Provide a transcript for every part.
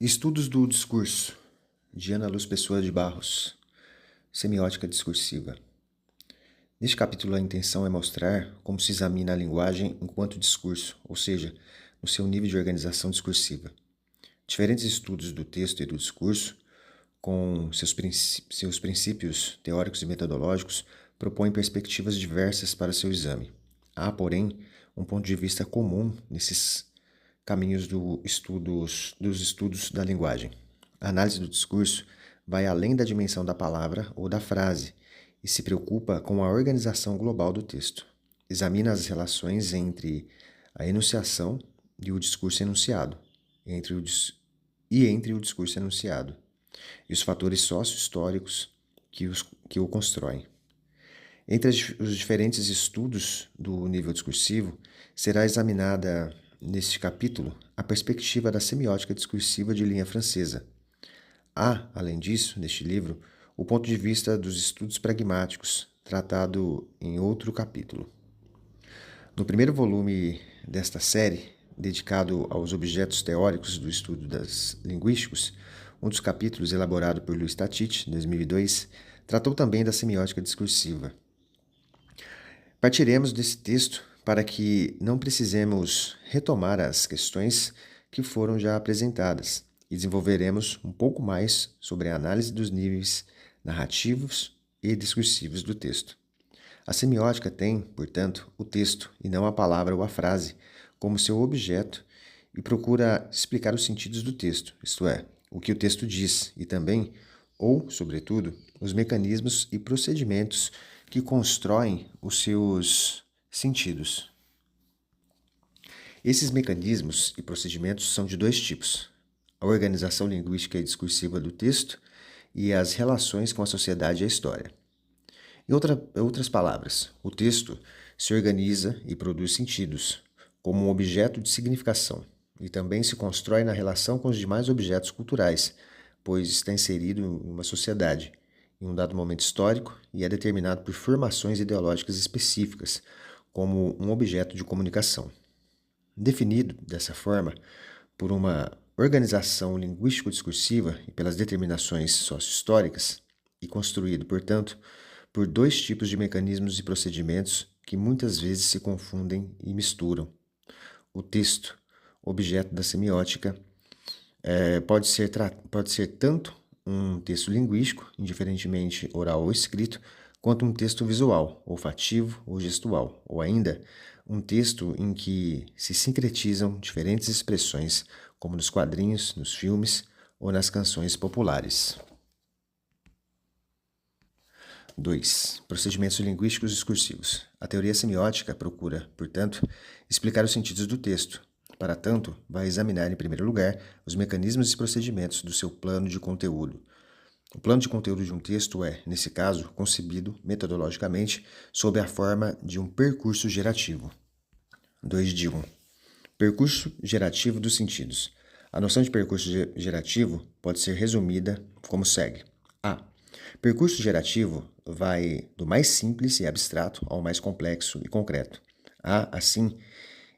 Estudos do discurso, de Ana Luz Pessoa de Barros. Semiótica discursiva. Neste capítulo, a intenção é mostrar como se examina a linguagem enquanto discurso, ou seja, no seu nível de organização discursiva. Diferentes estudos do texto e do discurso, com seus princípios teóricos e metodológicos, propõem perspectivas diversas para seu exame. Há, porém, um ponto de vista comum nesses caminhos dos estudos da linguagem. A análise do discurso vai além da dimensão da palavra ou da frase e se preocupa com a organização global do texto. Examina as relações entre a enunciação e o discurso enunciado, entre o discurso enunciado, e os fatores sócio-históricos que o constroem. Entre os diferentes estudos do nível discursivo, será examinada, neste capítulo, a perspectiva da semiótica discursiva de linha francesa. Há, além disso, neste livro, o ponto de vista dos estudos pragmáticos, tratado em outro capítulo. No primeiro volume desta série, dedicado aos objetos teóricos do estudo das linguísticos, um dos capítulos, elaborado por Louis Statit, 2002, tratou também da semiótica discursiva. Partiremos desse texto para que não precisemos retomar as questões que foram já apresentadas e desenvolveremos um pouco mais sobre a análise dos níveis narrativos e discursivos do texto. A semiótica tem, portanto, o texto e não a palavra ou a frase como seu objeto e procura explicar os sentidos do texto, isto é, o que o texto diz e também, ou, sobretudo, os mecanismos e procedimentos que constroem os seus sentidos. Esses mecanismos e procedimentos são de dois tipos: a organização linguística e discursiva do texto e as relações com a sociedade e a história. Em outras palavras, o texto se organiza e produz sentidos, como um objeto de significação, e também se constrói na relação com os demais objetos culturais, pois está inserido em uma sociedade, em um dado momento histórico, e é determinado por formações ideológicas específicas, como um objeto de comunicação. Definido dessa forma, por uma organização linguístico-discursiva e pelas determinações sócio-históricas, e construído, portanto, por dois tipos de mecanismos e procedimentos que muitas vezes se confundem e misturam. O texto, objeto da semiótica, pode ser tanto um texto linguístico, indiferentemente oral ou escrito, quanto um texto visual, olfativo ou gestual, ou ainda um texto em que se sincretizam diferentes expressões, como nos quadrinhos, nos filmes ou nas canções populares. 2. Procedimentos linguísticos discursivos. A teoria semiótica procura, portanto, explicar os sentidos do texto. Para tanto, vai examinar, em primeiro lugar, os mecanismos e procedimentos do seu plano de conteúdo. O plano de conteúdo de um texto é, nesse caso, concebido metodologicamente sob a forma de um percurso gerativo. 2.1. Percurso gerativo dos sentidos. A noção de percurso gerativo pode ser resumida como segue. A. Percurso gerativo vai do mais simples e abstrato ao mais complexo e concreto. Há, assim,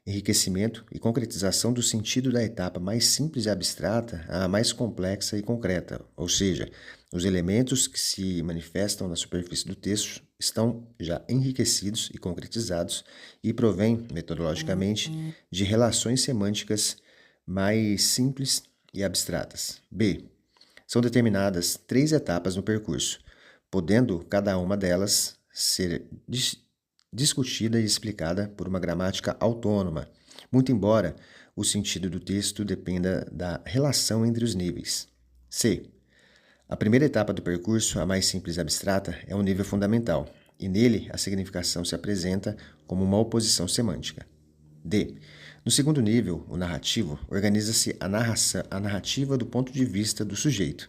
enriquecimento e concretização do sentido da etapa mais simples e abstrata à mais complexa e concreta, ou seja, os elementos que se manifestam na superfície do texto estão já enriquecidos e concretizados e provêm, metodologicamente, de relações semânticas mais simples e abstratas. B. São determinadas 3 etapas no percurso, podendo cada uma delas ser discutida e explicada por uma gramática autônoma, muito embora o sentido do texto dependa da relação entre os níveis. C. A primeira etapa do percurso, a mais simples e abstrata, é um nível fundamental, e nele a significação se apresenta como uma oposição semântica. D. No segundo nível, o narrativo, organiza-se a narrativa do ponto de vista do sujeito.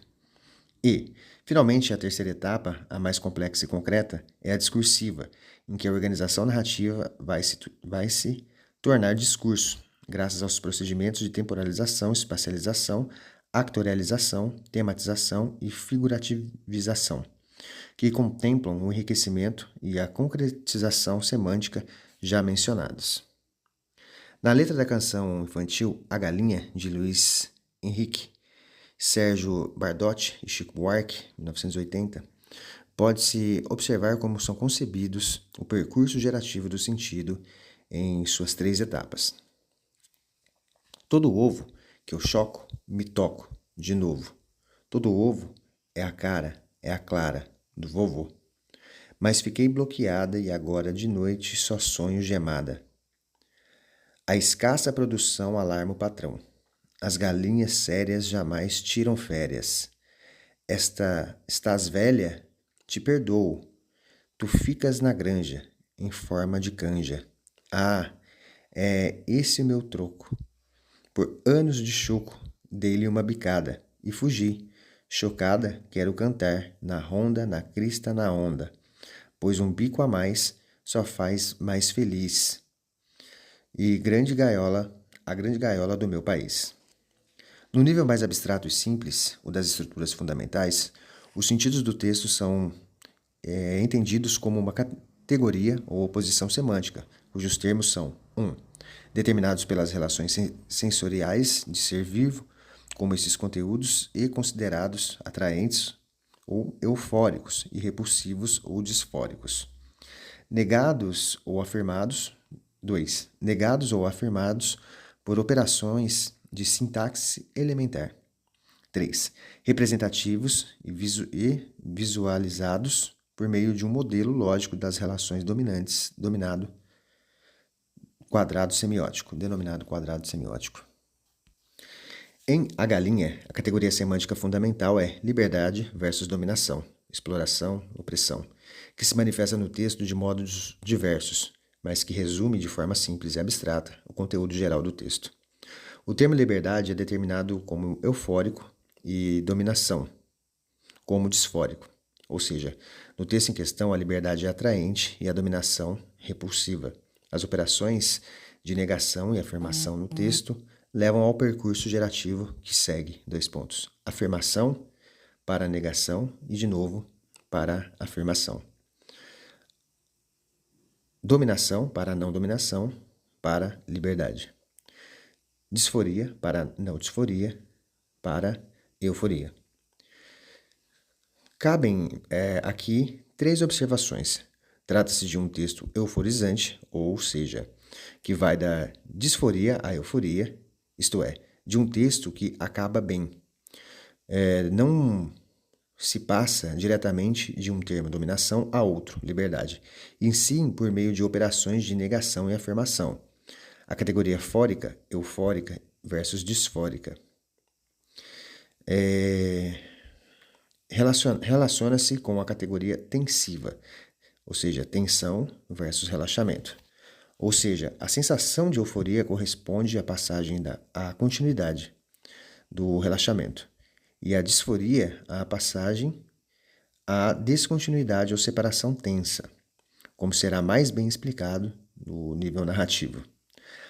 E, finalmente, a terceira etapa, a mais complexa e concreta, é a discursiva, em que a organização narrativa vai se tornar discurso, graças aos procedimentos de temporalização, espacialização, actorialização, tematização e figurativização, que contemplam o enriquecimento e a concretização semântica já mencionados. Na letra da canção infantil A Galinha, de Luiz Henrique, Sérgio Bardotti e Chico Buarque, 1980, pode-se observar como são concebidos o percurso gerativo do sentido em suas 3 etapas. Todo ovo que eu choco, me toco, de novo. Todo ovo é a cara, é a clara, do vovô. Mas fiquei bloqueada e agora de noite só sonho gemada. A escassa produção alarma o patrão. As galinhas sérias jamais tiram férias. Estás velha? Te perdoo. Tu ficas na granja, em forma de canja. Ah, é esse o meu troco. Por anos de choco, dei-lhe uma bicada e fugi. Chocada, quero cantar, na ronda, na crista, na onda. Pois um bico a mais só faz mais feliz. E a grande gaiola do meu país. No nível mais abstrato e simples, o das estruturas fundamentais, os sentidos do texto são entendidos como uma categoria ou oposição semântica, cujos termos são 1. Determinados pelas relações sensoriais de ser vivo, como esses conteúdos, e considerados atraentes ou eufóricos e repulsivos ou disfóricos. Negados ou afirmados. 2. Negados ou afirmados por operações de sintaxe elementar. 3. Representativos e visualizados por meio de um modelo lógico das relações dominantes, denominado quadrado semiótico. Em A Galinha, a categoria semântica fundamental é liberdade versus dominação, exploração, opressão, que se manifesta no texto de modos diversos, mas que resume de forma simples e abstrata o conteúdo geral do texto. O termo liberdade é determinado como eufórico e dominação como disfórico, ou seja, no texto em questão a liberdade é atraente e a dominação repulsiva. As operações de negação e afirmação no texto levam ao percurso gerativo que segue, : afirmação para negação e, de novo, para afirmação. Dominação para não dominação, para liberdade. Disforia para não disforia, para euforia. Cabem aqui 3 observações. Trata-se de um texto euforizante, ou seja, que vai da disforia à euforia, isto é, de um texto que acaba bem. Não se passa diretamente de um termo dominação a outro, liberdade, e sim por meio de operações de negação e afirmação. A categoria fórica, eufórica versus disfórica. Relaciona-se com a categoria tensiva, ou seja, tensão versus relaxamento. Ou seja, a sensação de euforia corresponde à passagem à continuidade do relaxamento, e a disforia à passagem à descontinuidade ou separação tensa, como será mais bem explicado no nível narrativo.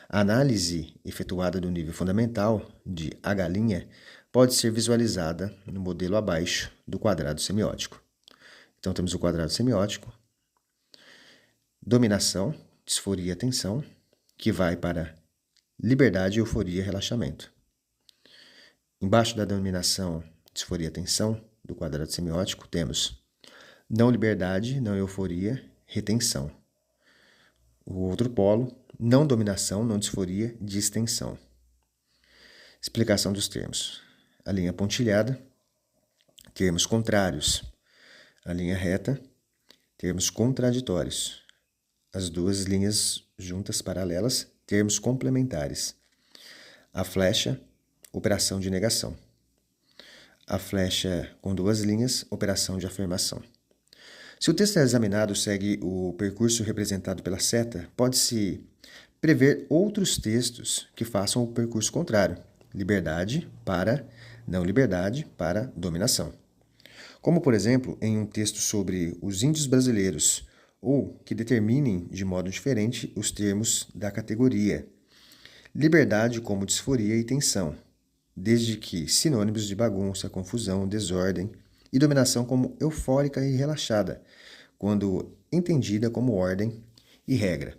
A análise efetuada do nível fundamental de A Galinha pode ser visualizada no modelo abaixo do quadrado semiótico. Então temos o quadrado semiótico, dominação, disforia, tensão, que vai para liberdade, euforia, relaxamento. Embaixo da dominação, disforia, tensão, do quadrado semiótico, temos não liberdade, não euforia, retenção. O outro polo, não dominação, não disforia, distensão. Explicação dos termos. A linha pontilhada, termos contrários. A linha reta, termos contraditórios. As 2 linhas juntas paralelas, termos complementares. A flecha, operação de negação. A flecha com 2 linhas, operação de afirmação. Se o texto é examinado segue o percurso representado pela seta, pode-se prever outros textos que façam o percurso contrário, liberdade para não liberdade para dominação. Como, por exemplo, em um texto sobre os índios brasileiros, ou que determinem de modo diferente os termos da categoria. Liberdade como disforia e tensão, desde que sinônimos de bagunça, confusão, desordem, e dominação como eufórica e relaxada, quando entendida como ordem e regra.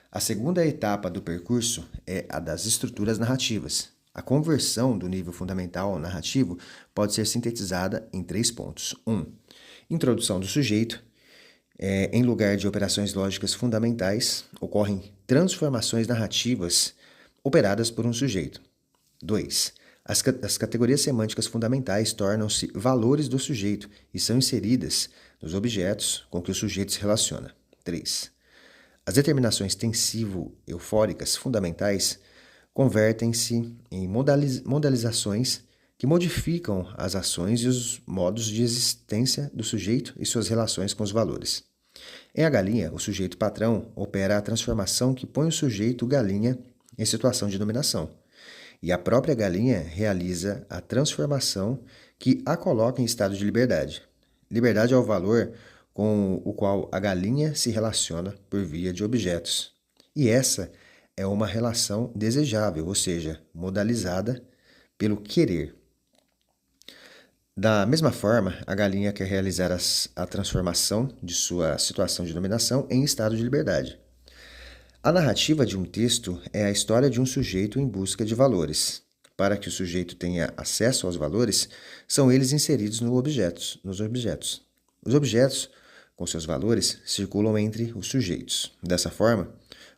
A segunda etapa do percurso é a das estruturas narrativas, A conversão do nível fundamental ao narrativo pode ser sintetizada em 3 pontos. 1. Introdução do sujeito. Em lugar de operações lógicas fundamentais, ocorrem transformações narrativas operadas por um sujeito. 2. As categorias semânticas fundamentais tornam-se valores do sujeito e são inseridas nos objetos com que o sujeito se relaciona. 3. As determinações tensivo-eufóricas fundamentais convertem-se em modalizações que modificam as ações e os modos de existência do sujeito e suas relações com os valores. Em A Galinha, o sujeito patrão opera a transformação que põe o sujeito galinha em situação de dominação, e a própria galinha realiza a transformação que a coloca em estado de liberdade. Liberdade é o valor com o qual a galinha se relaciona por via de objetos. E essa é uma relação desejável, ou seja, modalizada pelo querer. Da mesma forma, a galinha quer realizar a transformação de sua situação de dominação em estado de liberdade. A narrativa de um texto é a história de um sujeito em busca de valores. Para que o sujeito tenha acesso aos valores, são eles inseridos nos objetos. Os objetos, com seus valores, circulam entre os sujeitos. Dessa forma,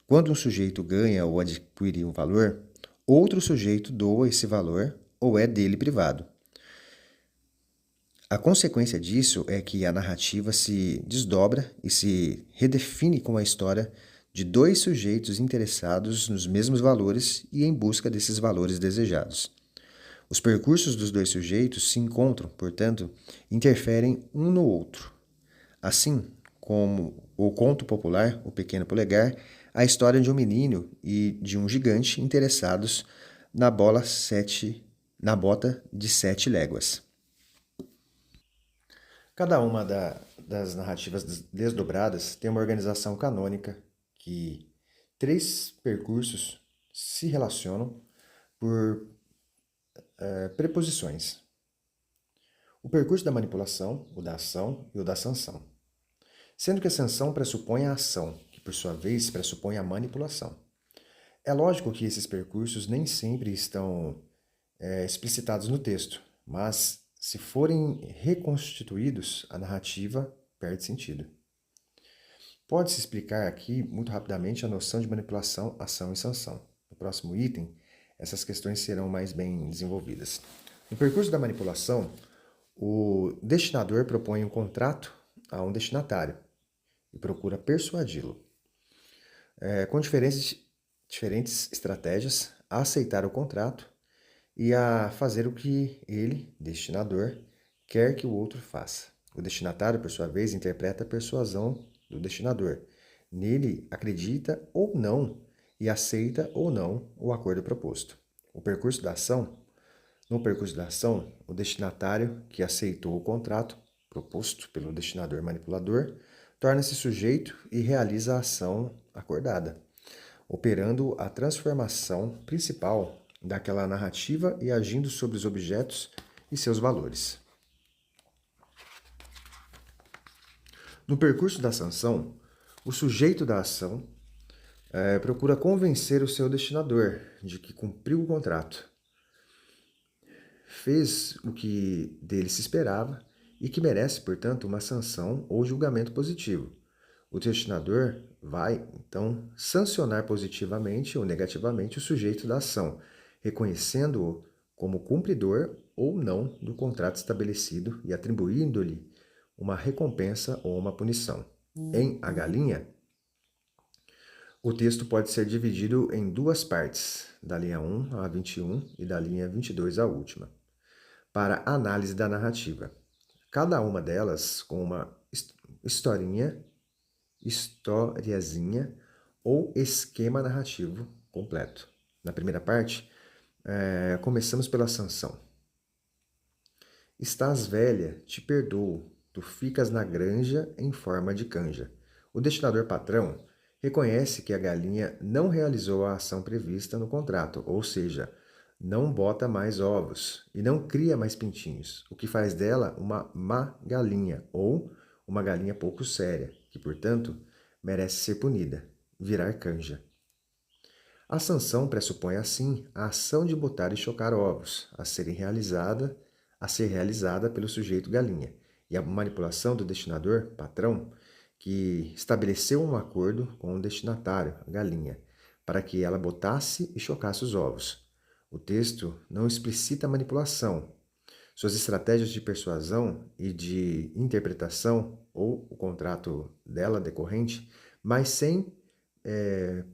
quando um sujeito ganha ou adquire um valor, outro sujeito doa esse valor ou é dele privado. A consequência disso é que a narrativa se desdobra e se redefine como a história de dois sujeitos interessados nos mesmos valores e em busca desses valores desejados. Os percursos dos dois sujeitos se encontram, portanto, interferem um no outro. Assim como o conto popular, O Pequeno Polegar, a história de um menino e de um gigante interessados na bota de 7 léguas. Cada uma das narrativas desdobradas tem uma organização canônica que 3 percursos se relacionam por preposições. O percurso da manipulação, o da ação e o da sanção. Sendo que a sanção pressupõe a ação, que por sua vez pressupõe a manipulação. É lógico que esses percursos nem sempre estão explicitados no texto, mas se forem reconstituídos, a narrativa perde sentido. Pode-se explicar aqui, muito rapidamente, a noção de manipulação, ação e sanção. No próximo item, essas questões serão mais bem desenvolvidas. No percurso da manipulação, o destinador propõe um contrato a um destinatário e procura persuadi-lo, com diferentes estratégias, a aceitar o contrato e a fazer o que ele, destinador, quer que o outro faça. O destinatário, por sua vez, interpreta a persuasão do destinador. Nele acredita ou não e aceita ou não o acordo proposto. No percurso da ação, o destinatário que aceitou o contrato proposto pelo destinador manipulador torna-se sujeito e realiza a ação acordada, operando a transformação principal daquela narrativa e agindo sobre os objetos e seus valores. No percurso da sanção, o sujeito da ação procura convencer o seu destinador de que cumpriu o contrato, fez o que dele se esperava e que merece, portanto, uma sanção ou julgamento positivo. O destinador vai, então, sancionar positivamente ou negativamente o sujeito da ação, reconhecendo-o como cumpridor ou não do contrato estabelecido e atribuindo-lhe uma recompensa ou uma punição. Em A Galinha, o texto pode ser dividido em 2 partes, da linha 1 a 21 e da linha 22 à última, para análise da narrativa. Cada uma delas com uma historiazinha ou esquema narrativo completo. Na primeira parte, começamos pela sanção. Estás velha, te perdoo, tu ficas na granja em forma de canja. O destinador patrão reconhece que a galinha não realizou a ação prevista no contrato, ou seja, não bota mais ovos e não cria mais pintinhos, o que faz dela uma má galinha ou uma galinha pouco séria, que, portanto, merece ser punida, virar canja. A sanção pressupõe, assim, a ação de botar e chocar ovos, a ser realizada pelo sujeito galinha, e a manipulação do destinador, patrão, que estabeleceu um acordo com o destinatário, a galinha, para que ela botasse e chocasse os ovos. O texto não explicita a manipulação. Suas estratégias de persuasão e de interpretação, ou o contrato dela decorrente, mas sem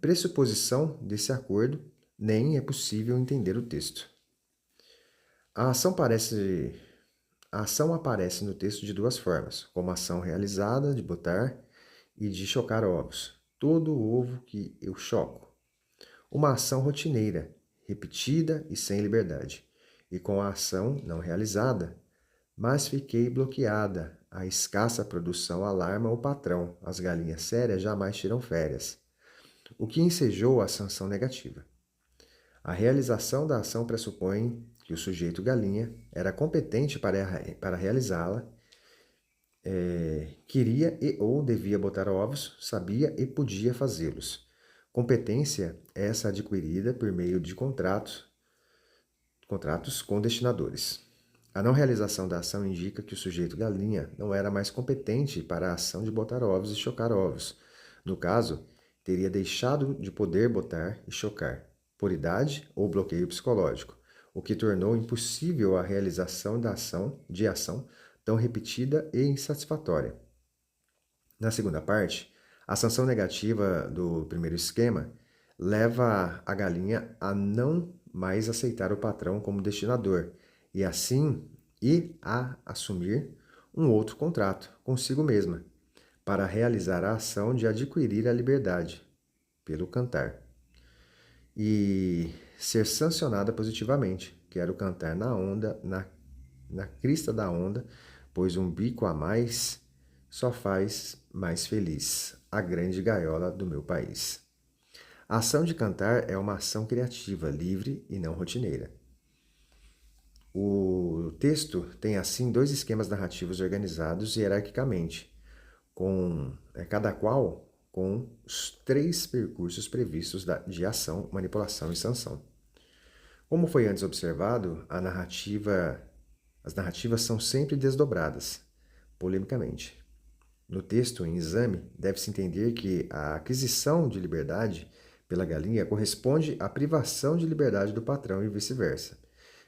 pressuposição desse acordo, nem é possível entender o texto. A ação aparece no texto de duas formas, como ação realizada de botar e de chocar ovos. Todo ovo que eu choco. Uma ação rotineira, repetida e sem liberdade. E com a ação não realizada, mas fiquei bloqueada. A escassa produção alarma o patrão. As galinhas sérias jamais tiram férias. O que ensejou a sanção negativa. A realização da ação pressupõe que o sujeito galinha era competente para realizá-la, queria e ou devia botar ovos, sabia e podia fazê-los. Competência essa adquirida por meio de contratos com destinadores. A não realização da ação indica que o sujeito galinha não era mais competente para a ação de botar ovos e chocar ovos. No caso, teria deixado de poder botar e chocar, por idade ou bloqueio psicológico, o que tornou impossível a realização da ação tão repetida e insatisfatória. Na segunda parte, a sanção negativa do primeiro esquema leva a galinha a não mais aceitar o patrão como destinador e a assumir um outro contrato consigo mesma para realizar a ação de adquirir a liberdade pelo cantar e ser sancionada positivamente. Quero cantar na onda, na crista da onda, pois um bico a mais só faz mais feliz a grande gaiola do meu país. A ação de cantar é uma ação criativa, livre e não rotineira. O texto tem, assim, dois esquemas narrativos organizados hierarquicamente, cada qual com os 3 percursos previstos de ação, manipulação e sanção. Como foi antes observado, as narrativas são sempre desdobradas, polemicamente. No texto em exame, deve-se entender que a aquisição de liberdade pela galinha corresponde à privação de liberdade do patrão e vice-versa,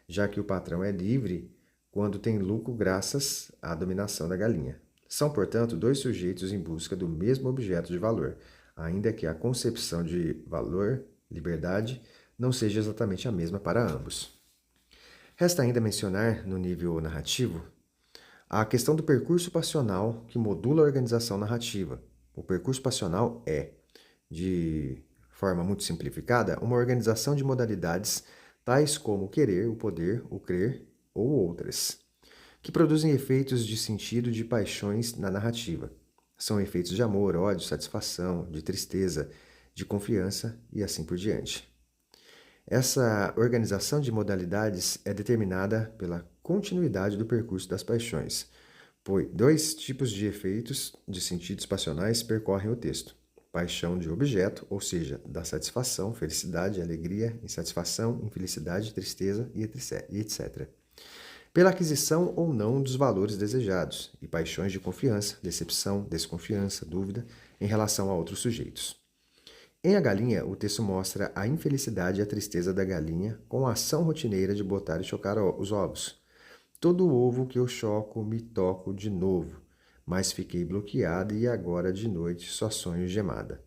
já que o patrão é livre quando tem lucro graças à dominação da galinha. São, portanto, 2 sujeitos em busca do mesmo objeto de valor, ainda que a concepção de valor, liberdade, não seja exatamente a mesma para ambos. Resta ainda mencionar, no nível narrativo, a questão do percurso passional que modula a organização narrativa. O percurso passional é, de forma muito simplificada, uma organização de modalidades tais como o querer, o poder, o crer ou outras, que produzem efeitos de sentido de paixões na narrativa. São efeitos de amor, ódio, satisfação, de tristeza, de confiança e assim por diante. Essa organização de modalidades é determinada pela continuidade do percurso das paixões, pois 2 tipos de efeitos de sentidos passionais percorrem o texto. Paixão de objeto, ou seja, da satisfação, felicidade, alegria, insatisfação, infelicidade, tristeza e etc. Pela aquisição ou não dos valores desejados, e paixões de confiança, decepção, desconfiança, dúvida em relação a outros sujeitos. Em A Galinha, o texto mostra a infelicidade e a tristeza da galinha com a ação rotineira de botar e chocar os ovos. Todo ovo que eu choco me toco de novo, mas fiquei bloqueada e agora de noite só sonho gemada.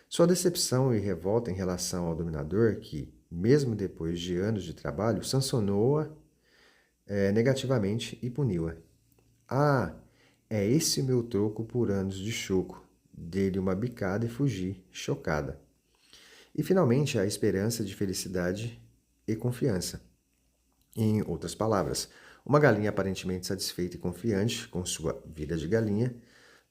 Sua decepção e revolta em relação ao dominador que, mesmo depois de anos de trabalho, sancionou-a negativamente e puniu-a. Ah, é esse o meu troco por anos de choco. Dei-lhe uma bicada e fugi, chocada. E, finalmente, a esperança de felicidade e confiança. Em outras palavras, uma galinha aparentemente satisfeita e confiante com sua vida de galinha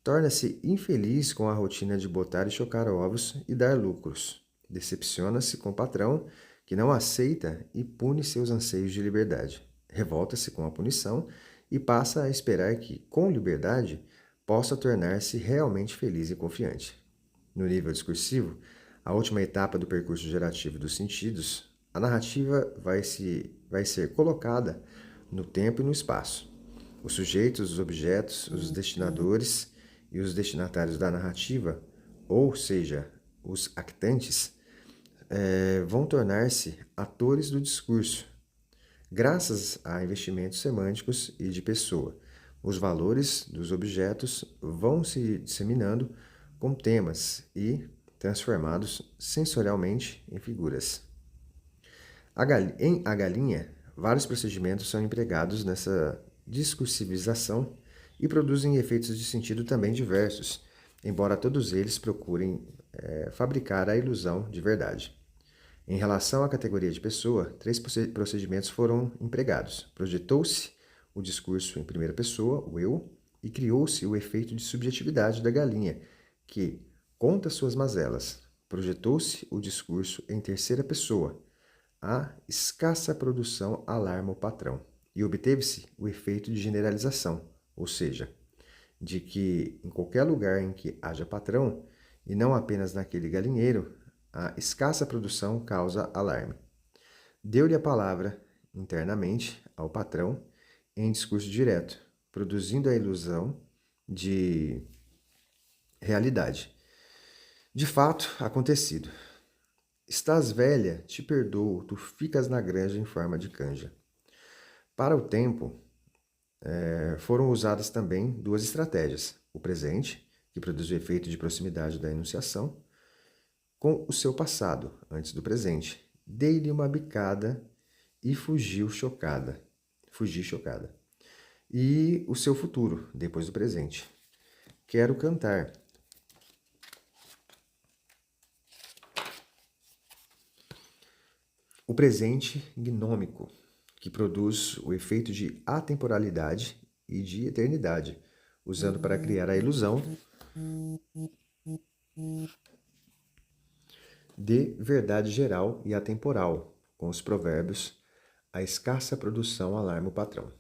torna-se infeliz com a rotina de botar e chocar ovos e dar lucros. Decepciona-se com o patrão, que não aceita e pune seus anseios de liberdade. Revolta-se com a punição e passa a esperar que, com liberdade, possa tornar-se realmente feliz e confiante. No nível discursivo, A última etapa do percurso gerativo dos sentidos, a narrativa vai ser colocada no tempo e no espaço. Os sujeitos, os objetos, os destinadores e os destinatários da narrativa, ou seja, os actantes, vão tornar-se atores do discurso, graças a investimentos semânticos e de pessoa. Os valores dos objetos vão se disseminando com temas e transformados sensorialmente em figuras. Em A Galinha, vários procedimentos são empregados nessa discursivização e produzem efeitos de sentido também diversos, embora todos eles procurem fabricar a ilusão de verdade. Em relação à categoria de pessoa, 3 procedimentos foram empregados. Projetou-se o discurso em primeira pessoa, o eu, e criou-se o efeito de subjetividade da galinha, que conta suas mazelas. Projetou-se o discurso em terceira pessoa. A escassa produção alarma o patrão. E obteve-se o efeito de generalização, ou seja, de que em qualquer lugar em que haja patrão, e não apenas naquele galinheiro, a escassa produção causa alarme. Deu-lhe a palavra internamente ao patrão em discurso direto, produzindo a ilusão de realidade. De fato, acontecido. Estás velha, te perdoo, tu ficas na granja em forma de canja. Para o tempo, foram usadas também 2 estratégias. O presente, que produz o efeito de proximidade da enunciação, com o seu passado, antes do presente. Dei-lhe uma bicada e fugi chocada. E o seu futuro, depois do presente. Quero cantar. O presente gnômico, que produz o efeito de atemporalidade e de eternidade, usando para criar a ilusão de verdade geral e atemporal, com os provérbios: a escassa produção alarma o patrão.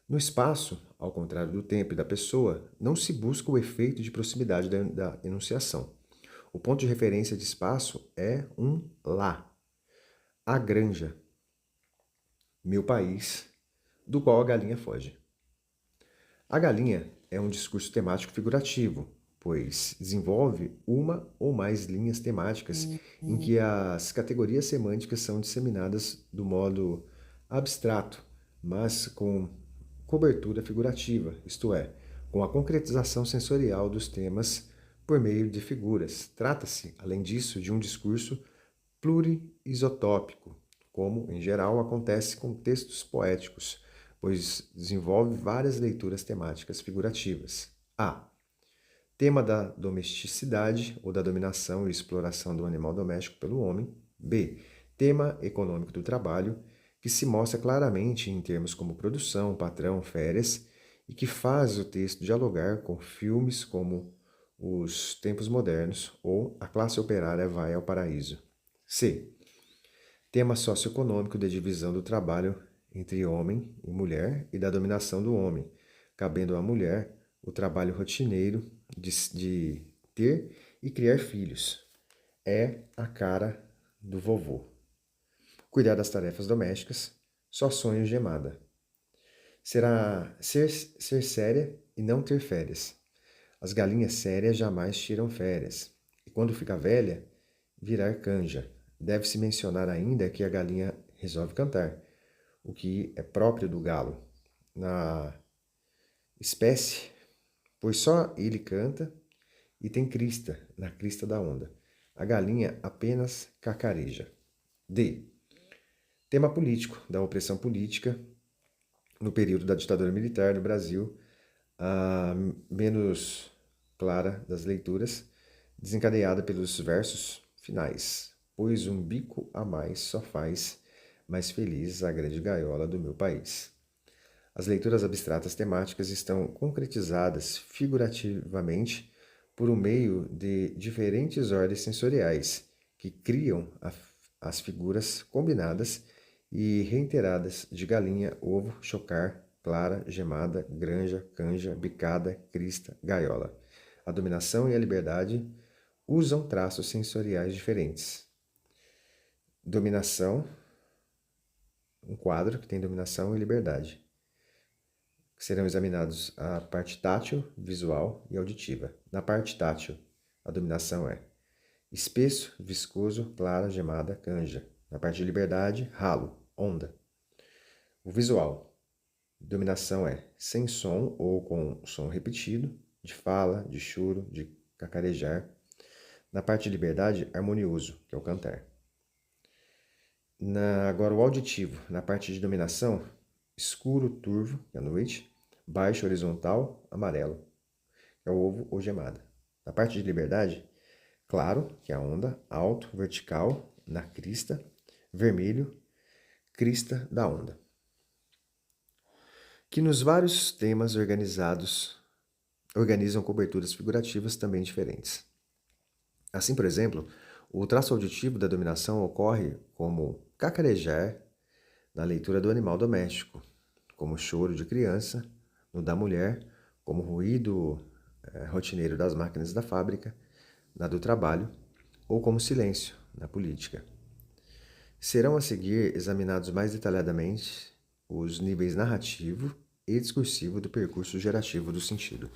No espaço, ao contrário do tempo e da pessoa, não se busca o efeito de proximidade da enunciação. O ponto de referência de espaço é um lá. A granja, meu país, do qual a galinha foge. A galinha é um discurso temático figurativo, pois desenvolve uma ou mais linhas temáticas em que as categorias semânticas são disseminadas do modo abstrato, mas com cobertura figurativa, isto é, com a concretização sensorial dos temas por meio de figuras. Trata-se, além disso, de um discurso pluriisotópico, como, em geral, acontece com textos poéticos, pois desenvolve várias leituras temáticas figurativas. A. Tema da domesticidade ou da dominação e exploração do animal doméstico pelo homem. B. Tema econômico do trabalho, que se mostra claramente em termos como produção, patrão, férias, e que faz o texto dialogar com filmes como Os Tempos Modernos ou A Classe Operária Vai ao Paraíso. C. Tema socioeconômico da divisão do trabalho entre homem e mulher e da dominação do homem, cabendo à mulher o trabalho rotineiro de ter e criar filhos. É a cara do vovô. Cuidar das tarefas domésticas, só sonho gemada. Será ser séria e não ter férias. As galinhas sérias jamais tiram férias. E quando fica velha, virar canja. Deve-se mencionar ainda que a galinha resolve cantar, o que é próprio do galo, na espécie, pois só ele canta e tem crista, na crista da onda. A galinha apenas cacareja. D. Tema político, da opressão política no período da ditadura militar no Brasil, a menos clara das leituras, desencadeada pelos versos finais. Pois um bico a mais só faz mais feliz a grande gaiola do meu país. As leituras abstratas temáticas estão concretizadas figurativamente por um meio de diferentes ordens sensoriais que criam as figuras combinadas e reiteradas de galinha, ovo, chocar, clara, gemada, granja, canja, bicada, crista, gaiola. A dominação e a liberdade usam traços sensoriais diferentes. Dominação, um quadro que tem dominação e liberdade. Serão examinados a parte tátil, visual e auditiva. Na parte tátil, a dominação é espesso, viscoso, clara, gemada, canja. Na parte de liberdade, ralo, onda. O visual, dominação é sem som ou com som repetido, de fala, de choro, de cacarejar. Na parte de liberdade, harmonioso, que é o cantar. Agora o auditivo, na parte de dominação, escuro, turvo, que é a noite, baixo, horizontal, amarelo, que é o ovo ou gemada. Na parte de liberdade, claro, que é a onda, alto, vertical, na crista, vermelho, crista da onda. Que nos vários temas organizam coberturas figurativas também diferentes. Assim, por exemplo, o traço auditivo da dominação ocorre como cacarejar na leitura do animal doméstico, como choro de criança, no da mulher, como ruído rotineiro das máquinas da fábrica, na do trabalho, ou como silêncio na política. Serão a seguir examinados mais detalhadamente os níveis narrativo e discursivo do percurso gerativo do sentido.